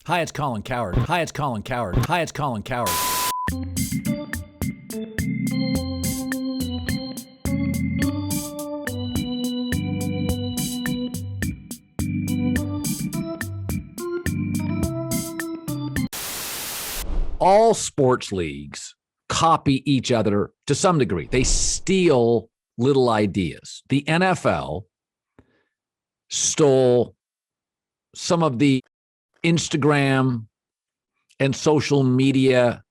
Hi, it's Colin Cowherd. Hi, it's Colin Cowherd. Hi, it's Colin Cowherd. All sports leagues copy each other to some degree. They steal little ideas. The NFL stole some of the Instagram and social media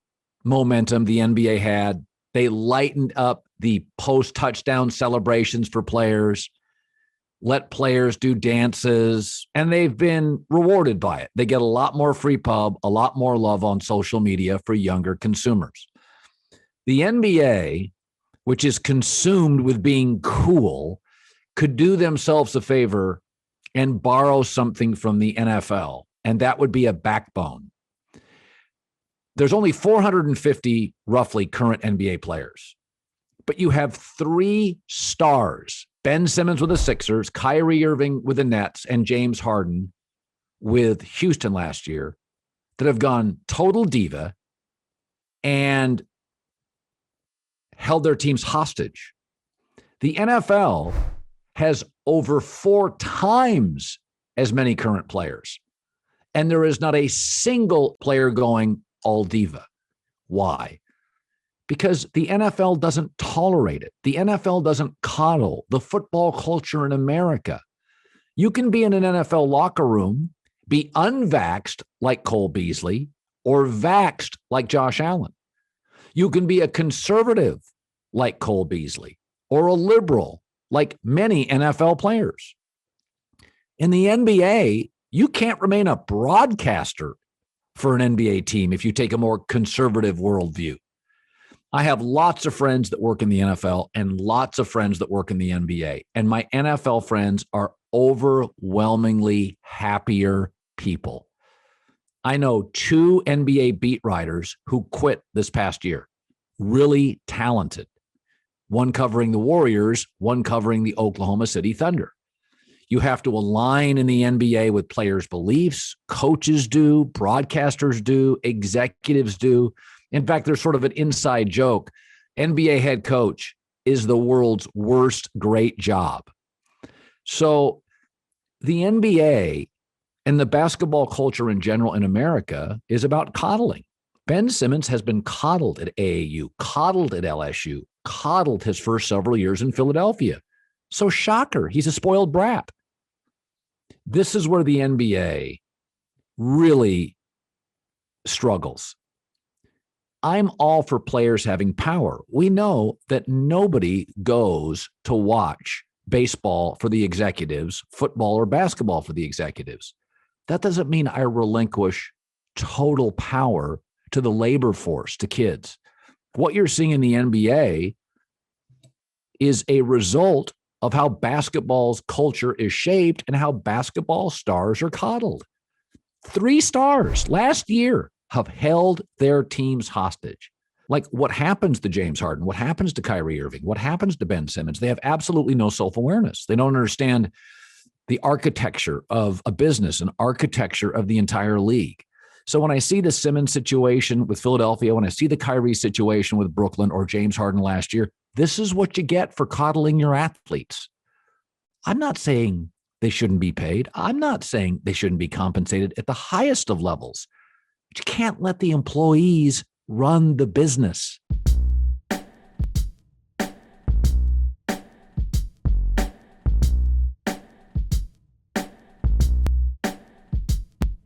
momentum the NBA had. They lightened up the post-touchdown celebrations for players, let players do dances, and they've been rewarded by it. They get a lot more free pub, a lot more love on social media for younger consumers. The NBA, which is consumed with being cool, could do themselves a favor and borrow something from the NFL, and that would be a backbone. There's only 450 roughly current NBA players, but you have three stars: Ben Simmons with the Sixers, Kyrie Irving with the Nets, and James Harden with Houston last year, that have gone total diva and held their teams hostage. The NFL has over 4 times as many current players, and there is not a single player going all diva. Why? Because the NFL doesn't tolerate it. The NFL doesn't coddle the football culture in America. You can be in an NFL locker room, be unvaxxed like Cole Beasley, or vaxxed like Josh Allen. You can be a conservative like Cole Beasley, or a liberal like many NFL players. In the NBA, you can't remain a broadcaster for an NBA team if you take a more conservative worldview. I have lots of friends that work in the NFL and lots of friends that work in the NBA. And my NFL friends are overwhelmingly happier people. I know 2 NBA beat writers who quit this past year, really talented. One covering the Warriors, one covering the Oklahoma City Thunder. You have to align in the NBA with players' beliefs. Coaches do, broadcasters do, executives do. In fact, there's sort of an inside joke. NBA head coach is the world's worst great job. So the NBA and the basketball culture in general in America is about coddling. Ben Simmons has been coddled at AAU, coddled at LSU, coddled his first several years in Philadelphia. So shocker, he's a spoiled brat. This is where the NBA really struggles. I'm all for players having power. We know that nobody goes to watch baseball for the executives, football or basketball for the executives. That doesn't mean I relinquish total power to the labor force, to kids. What you're seeing in the NBA is a result of how basketball's culture is shaped and how basketball stars are coddled. 3 stars last year have held their teams hostage. Like, what happens to James Harden? What happens to Kyrie Irving? What happens to Ben Simmons? They have absolutely no self-awareness. They don't understand the architecture of a business and architecture of the entire league. So when I see the Simmons situation with Philadelphia, when I see the Kyrie situation with Brooklyn or James Harden last year, this is what you get for coddling your athletes. I'm not saying they shouldn't be paid. I'm not saying they shouldn't be compensated at the highest of levels. But you can't let the employees run the business.